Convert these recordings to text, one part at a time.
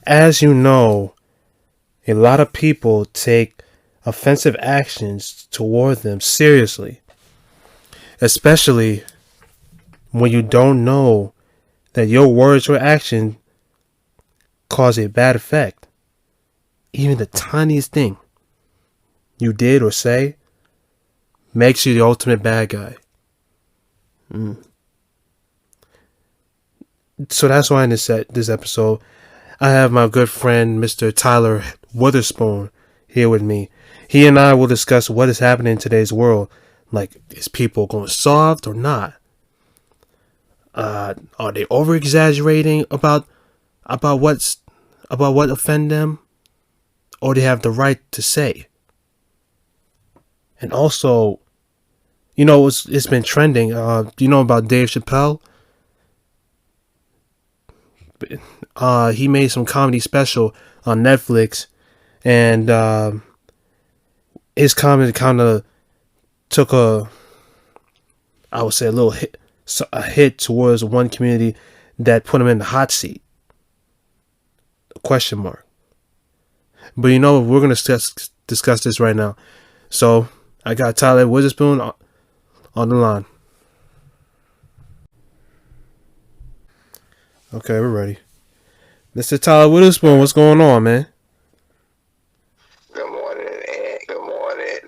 As you know, a lot of people take offensive actions toward them seriously, especially when you don't know that your words or action cause a bad effect. Even the tiniest thing you did or say makes you the ultimate bad guy. So that's why in this episode, I have my good friend Mr. Tyler Witherspoon here with me. He and I will discuss what is happening in today's world. Like, is people going soft or not? Are they over exaggerating about what offend them, or they have the right to say? And also, it's been trending. You know about Dave Chappelle? He made some comedy special on Netflix, and his comedy kind of took I would say, a hit towards one community that put him in the hot seat. Question mark. But we're gonna discuss this right now. So I got Tyler Witherspoon on the line. Okay, we're ready. Mr. Tyler Witherspoon, what's going on, man? Good morning, Ed. Good morning.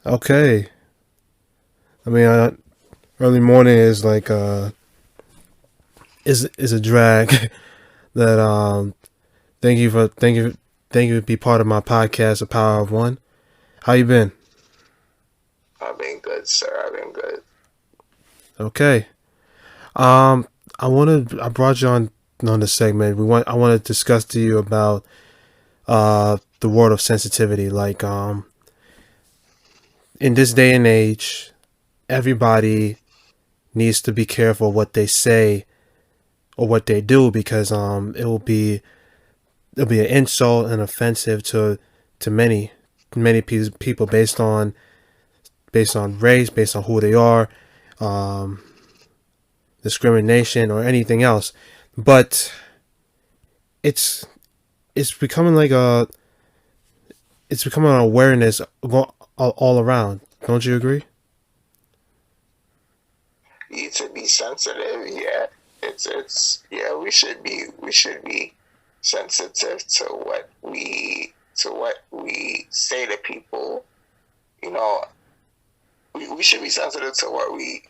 Okay. I mean, early morning is like is a drag. That thank you for be part of my podcast, The Power of One. How you been? I've been good, sir. I've been good. Okay. I brought you on this segment. I want to discuss to you about the world of sensitivity. Like in this day and age, everybody needs to be careful what they say or what they do, because it'll be an insult and offensive to many people based on race, based on who they are, discrimination or anything else. But it's becoming like an awareness all around. Don't you agree? You need to be sensitive, yeah. Yeah, we should be sensitive to what we say to people. We should be sensitive to what we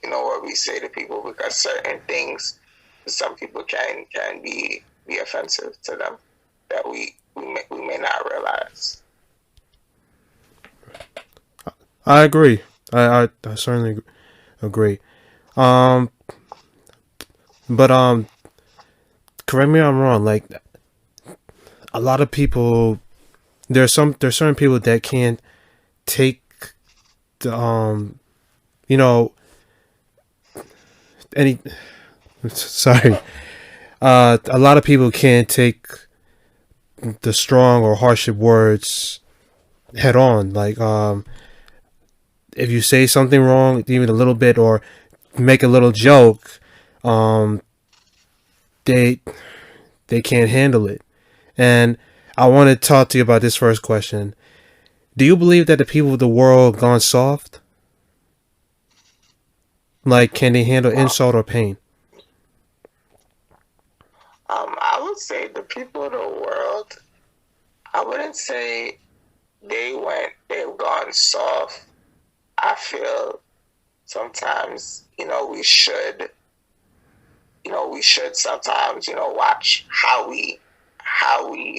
say to people, because certain things, some people can be offensive to them that we may not realize. I agree. I certainly agree. But correct me if I'm wrong. Like, a lot of people, there's certain people that can't take the any. Sorry. A lot of people can't take the strong or harsh words head on. Like, if you say something wrong, even a little bit, or make a little joke, they can't handle it. And I want to talk to you about this first question. Do you believe that the people of the world gone soft? Like, can they handle insult or pain? I would say the people of the world, I wouldn't say they've gone soft. I feel sometimes, we should sometimes, watch how we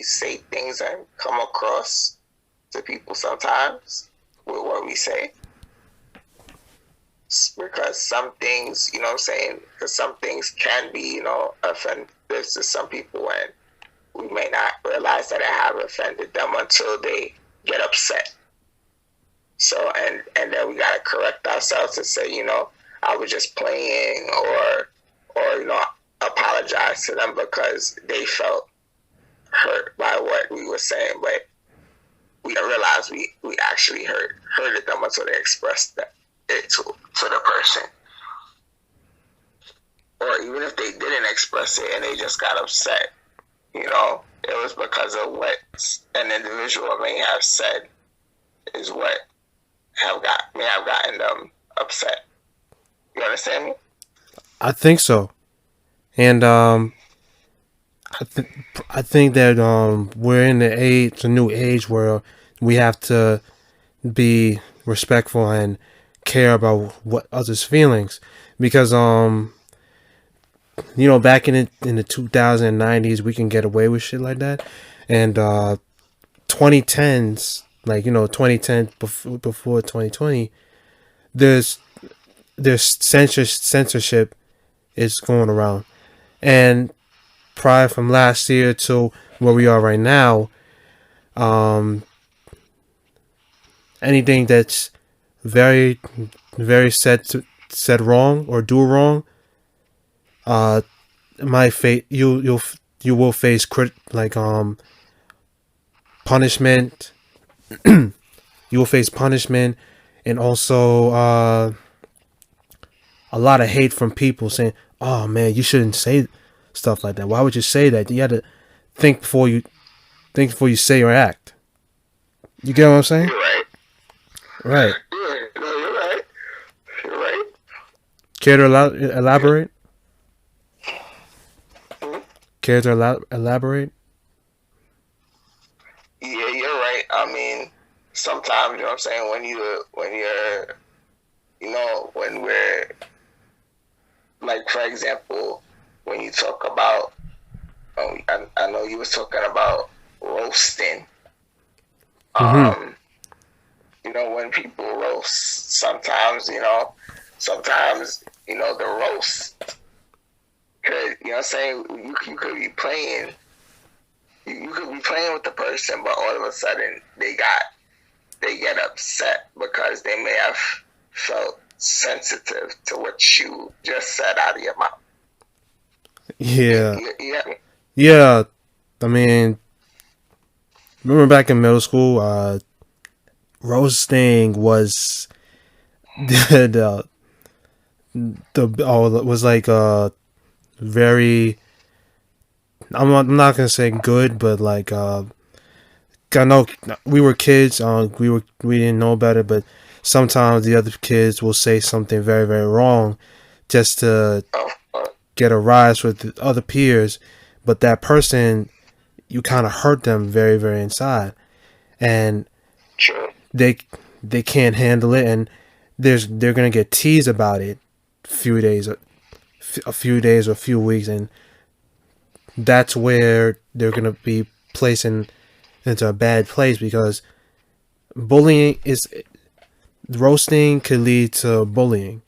say things and come across to people sometimes with what we say. Because some things, because some things can be, offensive to some people, and we may not realize that it have offended them until they get upset. So, and then we gotta correct ourselves and say, I was just playing, or apologize to them because they felt hurt by what we were saying, but we didn't realize we actually hurted them until they expressed it to the person. Or even if they didn't express it and they just got upset, it was because of what an individual may have said is what may have gotten them upset. You understand me? I think so, and I think that we're in a new age where we have to be respectful and care about what others' feelings, because back in the 2090s we can get away with shit like that, and 2010s, like 2010 before 2020, there's censorship is going around, and prior from last year to where we are right now, um, anything that's very very said wrong or do wrong, uh, my fate you will face punishment. You will face punishment, and also a lot of hate from people saying, "Oh man, you shouldn't say stuff like that. Why would you say that? You had to think before you say or act." You get what I'm saying? You're right. Right. Yeah, no, you're right. You're right. Care to elaborate? Mhm. Care to elaborate? Yeah, you're right. I mean, sometimes you know what I'm saying when we're like, for example, when you talk about I know you was talking about roasting. Mm-hmm. When people roast, sometimes the roast could, you know what I'm saying, you could be playing, you could be playing with the person, but all of a sudden they get upset because they may have felt sensitive to what you just said out of your mouth. Yeah. Yeah. Yeah. I mean, remember back in middle school, roasting was the was like very. I'm not gonna say good, but like I know we were kids. We didn't know better, but sometimes the other kids will say something very very wrong, just to get a rise with the other peers. But that person, you kind of hurt them very very inside, and True. they can't handle it, and they're gonna get teased about it a few days or a few weeks, and that's where they're gonna be placed into a bad place, because bullying is roasting could lead to bullying,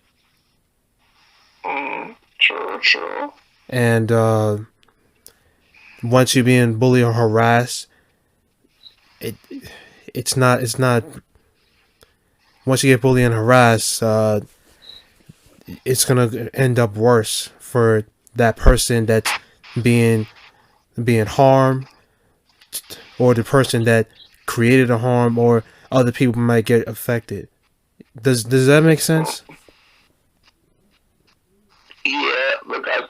True. and once you're being bullied or harassed, it it's not once you get bullied and harassed, it's gonna end up worse for that person that's being harmed, or the person that created the harm, or other people might get affected. Does that make sense? Yeah, because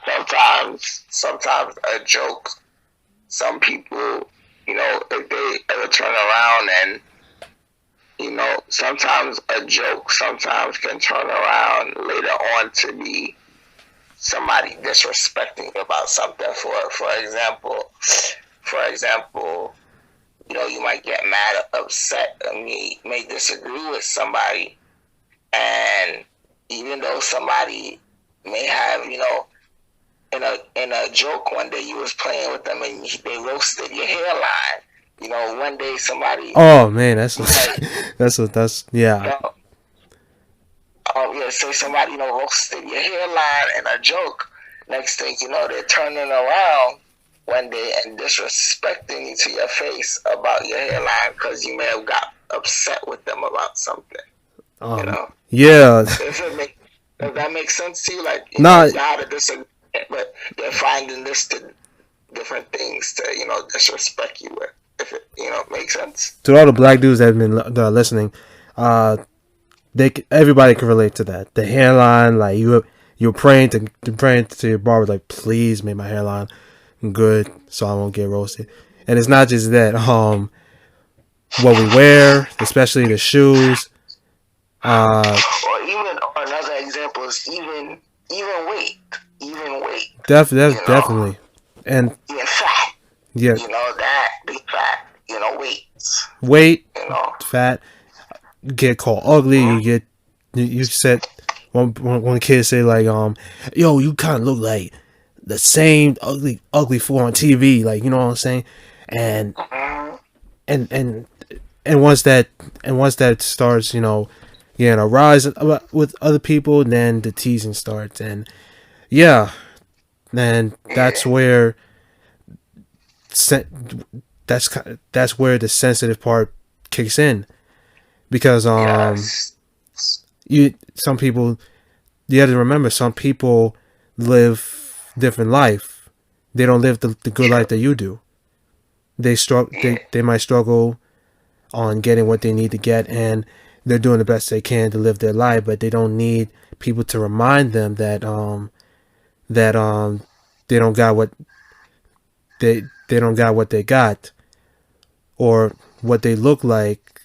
sometimes a joke, some people, if they ever turn around and, sometimes a joke sometimes can turn around later on to be somebody disrespecting you about something. For example, you might get mad or upset, and you may disagree with somebody, and even though somebody may have, in a joke one day you was playing with them and they roasted your hairline. One day somebody Oh man, that's might, that's yeah. say somebody roasted your hairline in a joke. Next thing you know, they're turning around one day and disrespecting you to your face about your hairline because you may have got upset with them about something. Yeah. Does that make sense to you? Like, Nah. you had a disagreement, but they're finding different things to disrespect you with. If it makes sense. To all the black dudes that have been listening, everybody can relate to that. The hairline, like you're praying to your barber, like, please make my hairline good, so I won't get roasted. And it's not just that. What we wear, especially the shoes. Or even another example is even weight, even weight. Definitely, and Even fat. yeah, That big fat. Weights. weight, You fat, get called ugly. You said one kid say like yo, you kind of look like the same ugly fool on TV, like, you know what I'm saying, and know. and and and once that starts, getting a rise with other people, then the teasing starts, and yeah, then Yeah. that's where the sensitive part kicks in, because Yes. you some people you have to remember, some people live different life. They don't live the good life that you do. Yeah. They might struggle on getting what they need to get, and they're doing the best they can to live their life, but they don't need people to remind them that they don't got what they don't got what they got, or what they look like.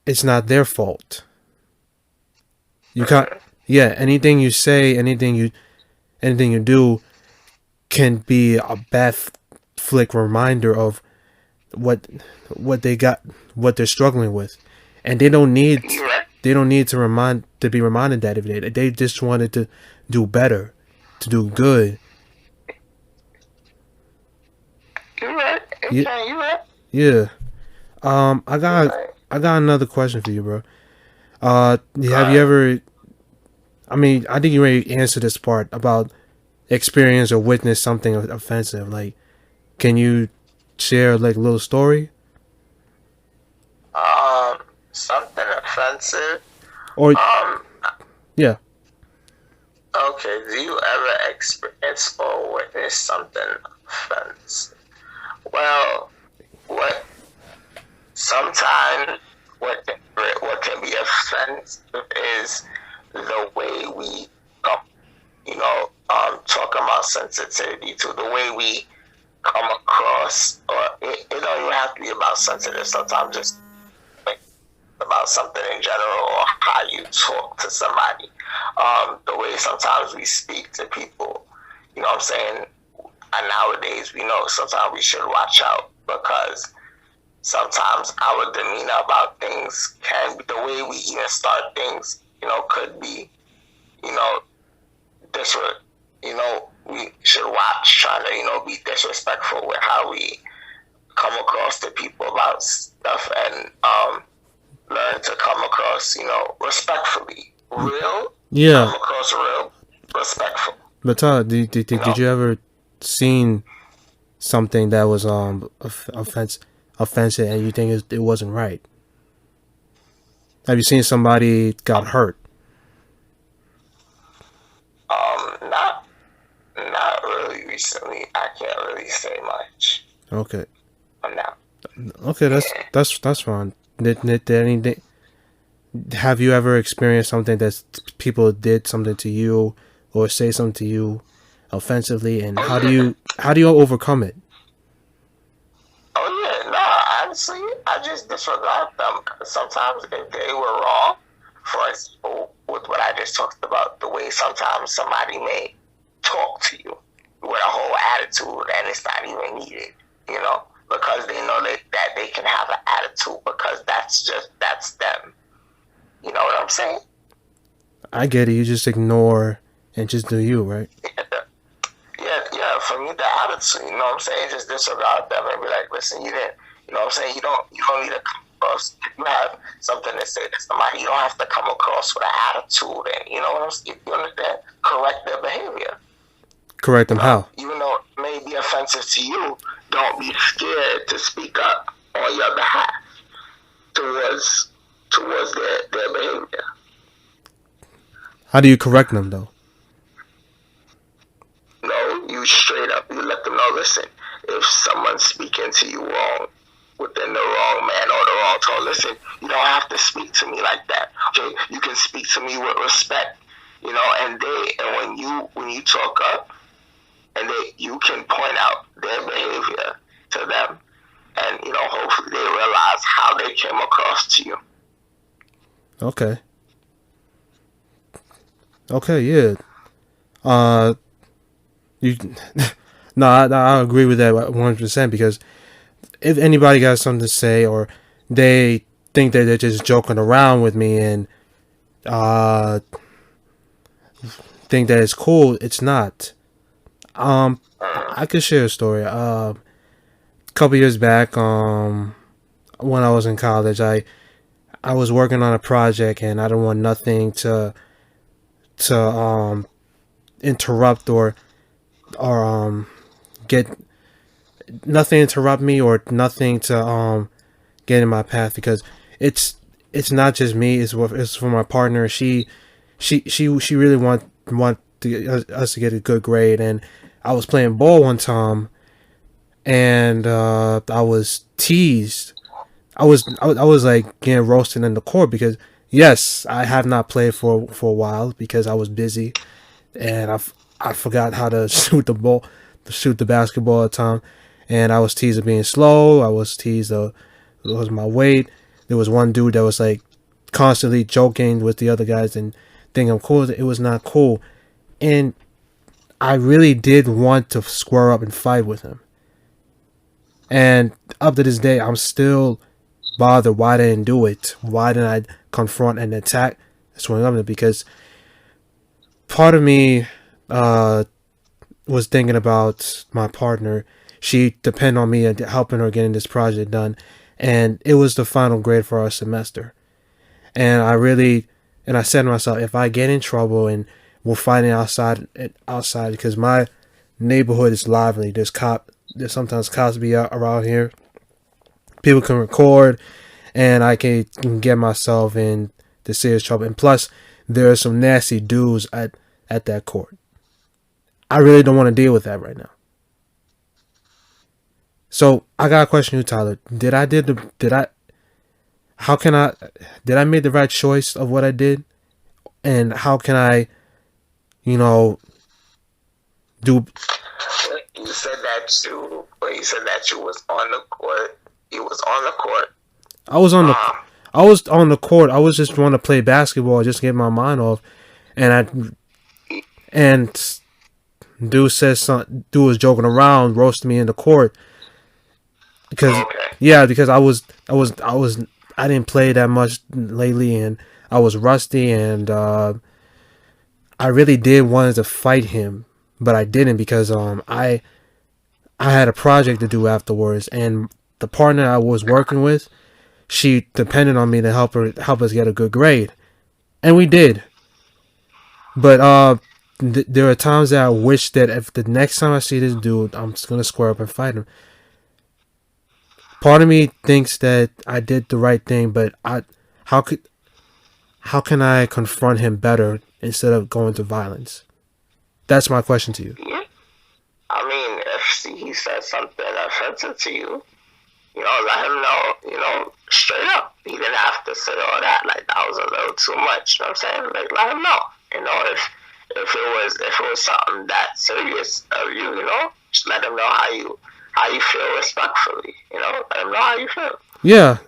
It's not their fault. You can't. Yeah, anything you say, anything you do can be a bad flick reminder of what they got, what they're struggling with, and You're right. they don't need to be reminded that if they just wanted to do better, to do good. You're right. Yeah, Okay, you're right. yeah. You're right. I got another question for you, bro. Have you Right. ever? I mean, I think you already answered this part about experience or witness something offensive. Like, can you share like a little story, Something offensive. or Um. yeah, Okay. Do you ever experience or witness something offensive? Well, what sometimes what can be offensive is the way we talk about sensitivity, to the way we come across, or it don't even have to be about sensitive. Sometimes just like about something in general, or how you talk to somebody, the way sometimes we speak to people. You know what I'm saying? And nowadays, we know sometimes we should watch out, because sometimes our demeanor about things can be, the way we even start things, could be, you know, disre- we should watch trying to, be disrespectful with how we come across to people about stuff, and learn to come across, respectfully. yeah. Come across real respectful. But Todd, You did know? you ever seen something that was offensive, and you think it wasn't right? Have you seen somebody got hurt? Not really recently. I can't really say much Okay, on that. okay, Yeah. that's fine. Did anything? Have you ever experienced something that people did something to you or say something to you offensively, and Oh yeah. how do you overcome it? Oh yeah. Nah. Honestly, I just disregard them. Sometimes if they were wrong, for example, with what I just talked about, the way sometimes somebody may talk to you with a whole attitude, and it's not even needed, because they know that they can have an attitude, because that's them. You know what I'm saying? I get it. You just ignore and just do you, right? Yeah. For me, the attitude, you know what I'm saying? Just disregard them and be like, listen, you didn't. You know what I'm saying? You don't need to come across. If you have something to say to somebody, you don't have to come across with an attitude, and you know what I'm saying? You understand? Correct their behavior. Correct them how? Even though it may be offensive to you, don't be scared to speak up on your behalf towards their behavior. How do you correct them though? No, you straight up, you let them know, listen, if someone's speaking to you wrong, within the wrong manner or the wrong tone, listen, you don't have to speak to me like that. Okay, you can speak to me with respect, and when you talk up, and you can point out their behavior to them, and hopefully they realize how they came across to you. Okay. Okay, yeah. Uh, you. No, I agree with that 100% because if anybody got something to say or they think that they're just joking around with me and think that it's cool, it's not. I could share a story. A couple years back, when I was in college, I was working on a project and I didn't want nothing to interrupt or get nothing interrupt me or nothing to get in my path because it's not just me, it's for my partner. She really want us to get a good grade, and I was playing ball one time and I was teased. I was like getting roasted in the court because yes, I have not played for a while because I was busy and I forgot how to shoot the basketball at the time, and I was teased of being slow. I was teased of it was my weight. There was one dude that was like constantly joking with the other guys and thinking I'm cool. It was not cool, and I really did want to square up and fight with him. And up to this day, I'm still bothered why I didn't do it. Why didn't I confront and attack swing up? Because part of me was thinking about my partner. She depended on me and helping her getting this project done, and it was the final grade for our semester. And I said to myself, if I get in trouble and we're fighting outside because my neighborhood is lively. There's sometimes cops be out around here. People can record, and I can get myself in the serious trouble. And plus, there are some nasty dudes at that court. I really don't want to deal with that right now. So I got a question to you, Tyler. How can did I make the right choice of what I did? And how can I, you know, do? You said that you was on the court. You was on the court. I was on the, I was on the court. I was just want to play basketball, just get my mind off, and dude says something. Dude was joking around, roasting me in the court because because I didn't play that much lately, and I was rusty, and I really did wanted to fight him, but I didn't because I had a project to do afterwards, and the partner I was working with, she depended on me to help us get a good grade, and we did. But there are times that I wish that if the next time I see this dude, I'm just gonna square up and fight him. Part of me thinks that I did the right thing, but how can I confront him better instead of going to violence? That's my question to you. Yeah. I mean, if he said something offensive to you, let him know, straight up. He didn't have to say all that. Like, that was a little too much. You know what I'm saying? Like, let him know. If it was something that serious of you, just let him know how you feel respectfully. Let him know how you feel. Yeah,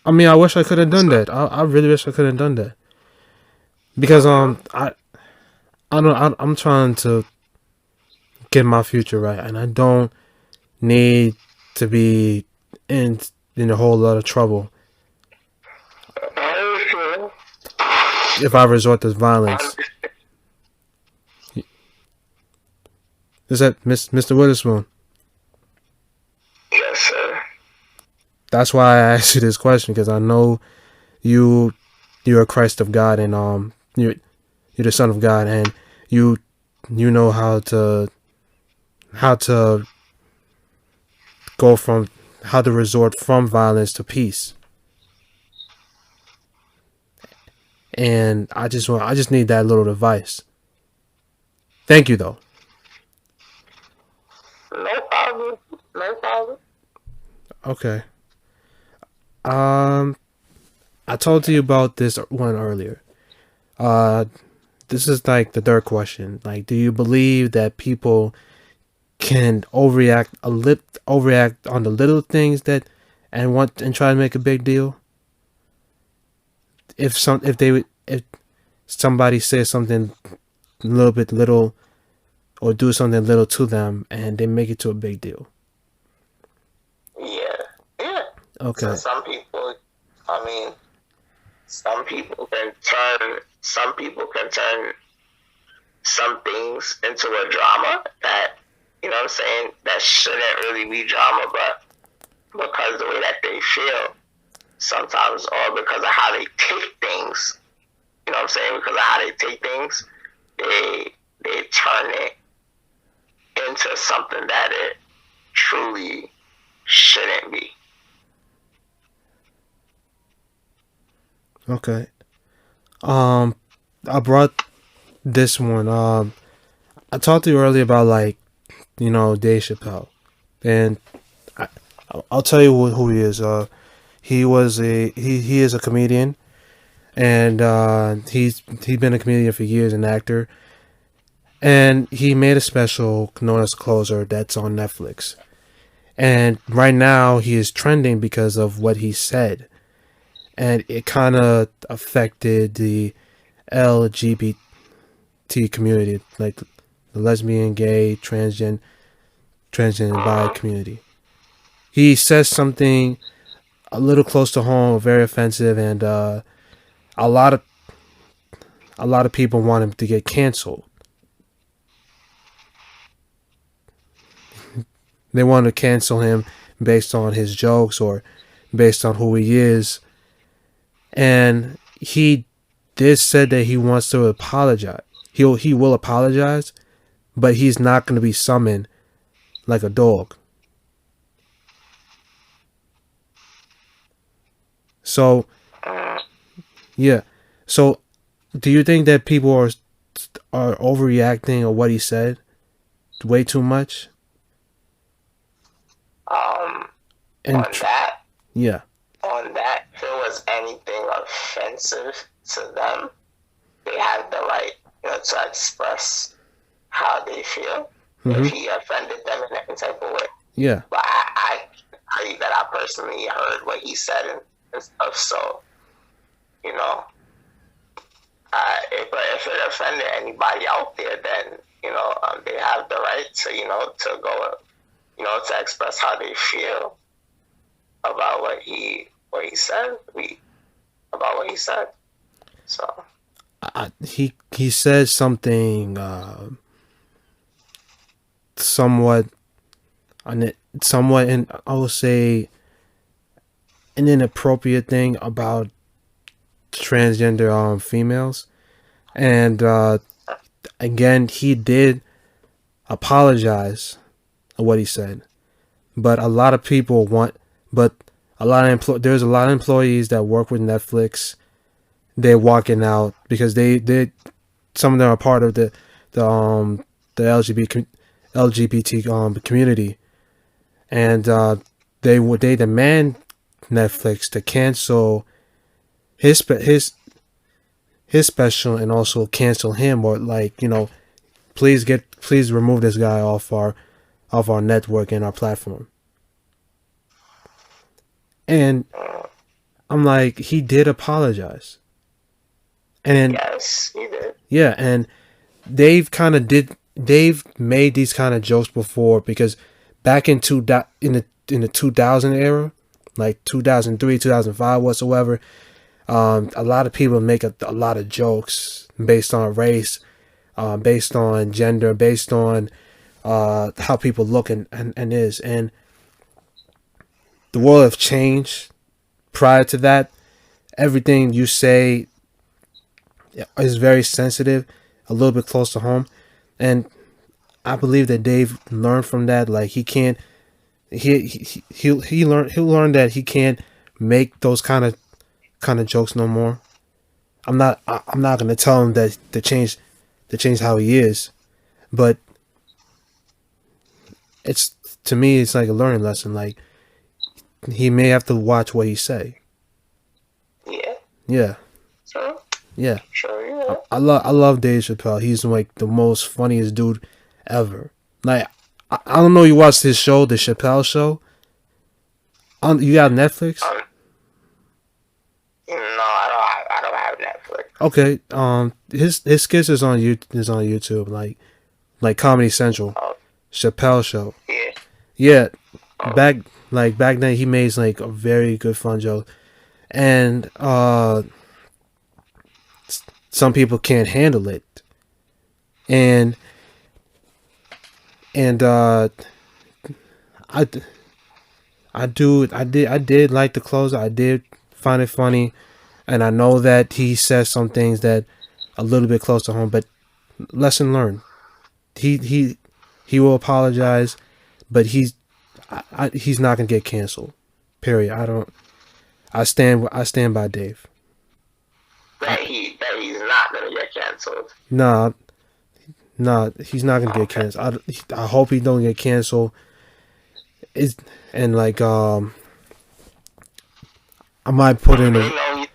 I mean, I wish I could have done that. I really wish I could have done that because I'm trying to get my future right, and I don't need to be in a whole lot of trouble if I resort to violence. Is that Mr. Witherspoon? Yes, sir. That's why I asked you this question, because I know you're a Christ of God, and you're the Son of God, and you know how to resort from violence to peace. And I just need that little advice. Thank you, though. No problem. No problem. Okay. I told you about this one earlier. This is like the third question. Like, do you believe that people can overreact on the little things that and try to make a big deal. If somebody says something a little bit little or do something little to them and they make it to a big deal. Yeah, yeah. Okay. So some people, I mean, some people can turn some things into a drama that, you know what I'm saying, that shouldn't really be drama, but because of the way that they feel sometimes, or because of how they take things, you know what I'm saying, because of how they take things, they turn it into something that it truly shouldn't be. Okay. I brought this one. I talked to you earlier about like, Dave Chappelle, and I, I'll tell you who he is. He is a comedian, and he's been a comedian for years, an actor, and he made a special known as Closer that's on Netflix. And right now he is trending because of what he said, and it kind of affected the LGBT community, like the lesbian, gay, transgender, bi community. He says something a little close to home, very offensive, and a lot of people want him to get canceled. They want to cancel him based on his jokes or based on who he is. And he did said that he wants to apologize. He will apologize, but he's not going to be summoned like a dog. So, yeah. So, do you think that people are overreacting on what he said way too much? And yeah. On that, if it was anything offensive to them, they have the right, to express how they feel. Mm-hmm. If he offended them in any type of way. Yeah. But I that I personally heard what he said and stuff. So, but if it offended anybody out there, then they have the right to to go, to express how they feel about what he said. About what he said. So he said something somewhat, and I will say an inappropriate thing about transgender females, and again he did apologize for what he said, but a lot of people there's a lot of employees that work with Netflix. They're walking out because they some of them are part of the LGBT community, and they demand Netflix to cancel his special and also cancel him, or please remove this guy off our network and our platform. And I'm like, he did apologize. And yes, he did. Yeah, and they've made these kind of jokes before, because back in the 2000 era, like 2003, 2005 whatsoever, a lot of people make a lot of jokes based on race, based on gender, based on how people look and is. And the world have changed. Prior to that, everything you say is very sensitive, a little bit close to home, and I believe that Dave learned from that. Like he can't, he'll learn that he can't make those kind of jokes no more. I'm not gonna tell him that to change how he is, but to me it's like a learning lesson. Like he may have to watch what he say. Yeah. Yeah. Sure. Yeah. Sure. Yeah. I love Dave Chappelle. He's like the most funniest dude ever. Like I don't know. You watched his show, the Chappelle Show. You got Netflix? Um, no, I don't have Netflix. Okay. His skits is on YouTube, like Comedy Central, Oh, Chappelle Show. yeah. Yeah, Oh, back then he made like a very good fun joke, and some people can't handle it, and and I I did like the close. I did find it funny, and I know that he says some things that a little bit close to home, but lesson learned. He he he will apologize, but he's not gonna get canceled. Period. I don't. I stand by Dave. I, that he's not gonna get canceled. nah, nah, he's not gonna get Okay. canceled. I hope he don't get canceled. Is and like I might put in a They know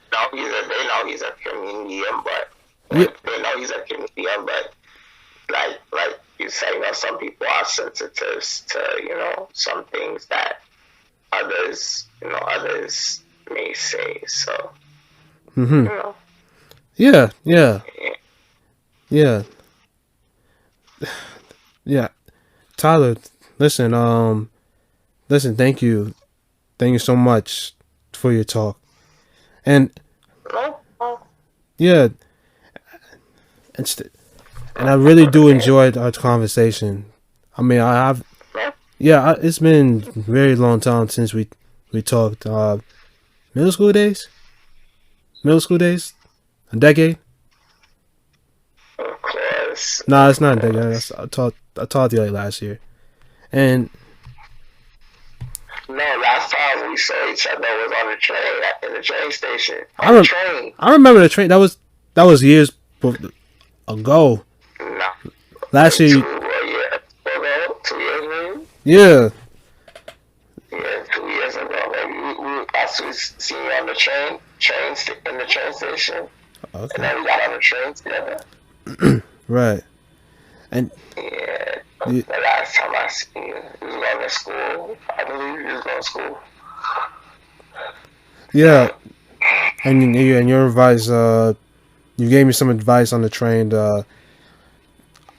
he's a comedian, but yeah. they know he's a comedian, but like you say, you know, some people are sensitive to, you know, some things that others may say. So, you Mm-hmm. know, Yeah. Yeah. yeah. Yeah. Yeah. Tyler, listen. Listen. Thank you so much for your talk. And No, no, yeah, and and I really do enjoy our conversation. I mean, I've no. yeah, it's been a very long time since we talked. Middle school days, a decade. Of course, Nah, it's of not a decade. course. I talked to you like last year, and No, last time we saw each other was on the train, in the train station. I On the rem- train. I remember the train. That was years ago. No, Last like year, 2 years ago, 2 years maybe. yeah. Yeah, 2 years ago, maybe we actually seen you on the in the train station, and Okay, then we got on the train together. right. And Yeah, y- the last time I seen you, you was going to school. I believe you was going to school. yeah, and your advice. You gave me some advice on the train.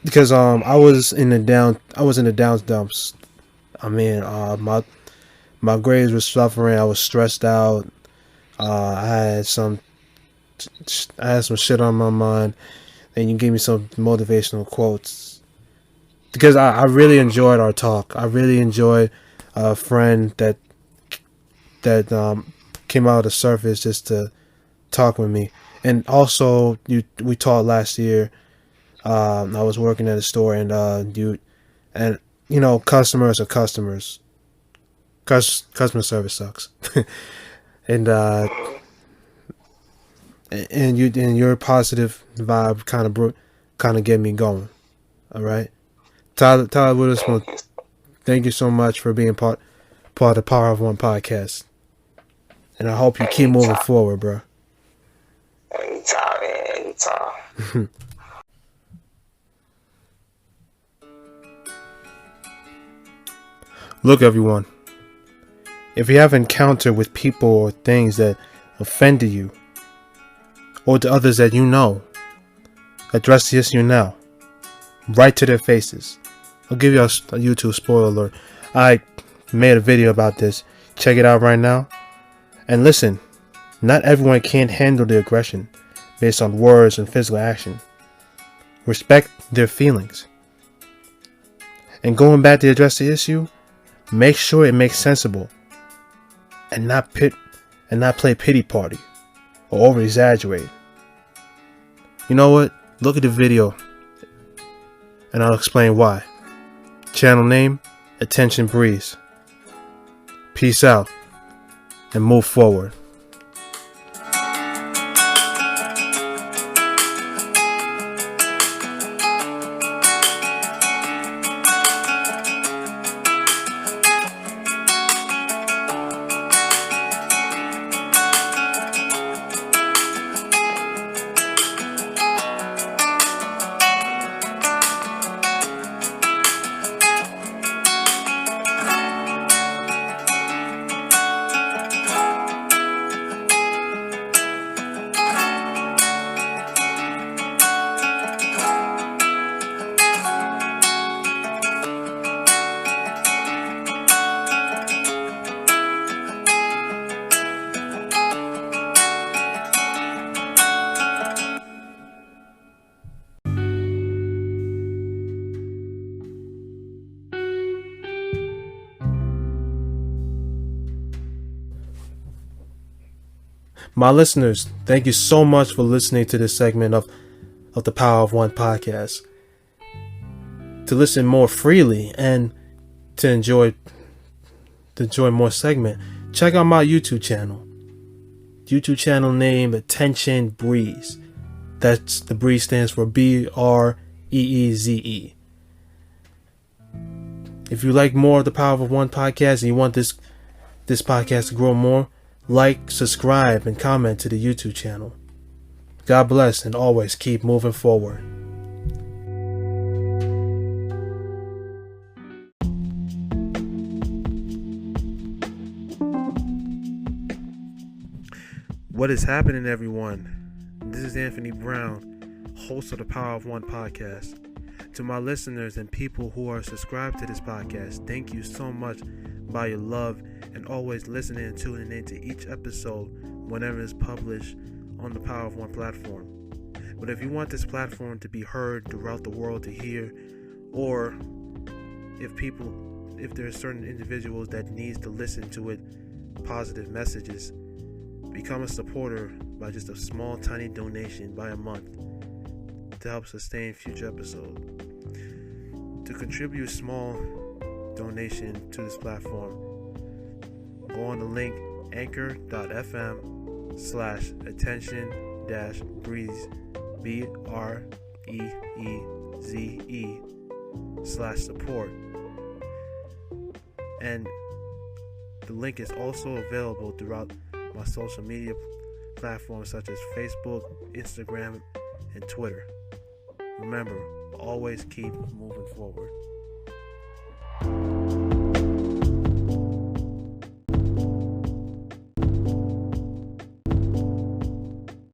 Because I was in the down dumps. I mean, my grades were suffering. I was stressed out. I had some shit on my mind, and you gave me some motivational quotes because I really enjoyed our talk. I really enjoyed a friend that came out of the surface just to talk with me, and also we talked last year. I was working at a store, and and you know, customers are customers. Customer service sucks, and and your positive vibe kind of get me going. All right, Tyler Witherspoon, Thank you. thank you so much for being part of the Power of One podcast, and I hope you keep moving Anytime. forward, bro. Anytime, man. Anytime. Look, everyone, if you have encounter with people or things that offended you, or to others that you know, address the issue now, right to their faces. I'll give you a YouTube spoiler alert. I made a video about this. Check it out right now. And listen, not everyone can handle the aggression based on words and physical action. Respect their feelings. And going back to address the issue, make sure it makes sensible and not play pity party or over exaggerate. You know what? Look at the video and I'll explain why. Channel name, Attention Breeze. Peace out and move forward. My listeners, thank you so much for listening to this segment of the Power of One podcast. To listen more freely and to enjoy more segment, check out my YouTube channel. YouTube channel name Attention Breeze. That's the Breeze stands for BREEZE. If you like more of the Power of One podcast and you want this podcast to grow more, like, subscribe, and comment to the YouTube channel. God bless, and always keep moving forward. What is happening, everyone? This is Anthony Brown, host of the Power of One podcast. To my listeners and people who are subscribed to this podcast, thank you so much by your love and always listening and tuning into each episode whenever it's published on the Power of One platform. But if you want this platform to be heard throughout the world to hear, or if there are certain individuals that needs to listen to it, positive messages, become a supporter by just a small tiny donation by a month to help sustain future episodes. To contribute a small donation to this platform, go on the link anchor.fm/attention-breeze BREEZE/support, and the link is also available throughout my social media platforms such as Facebook, Instagram, and Twitter. Remember, always keep moving forward.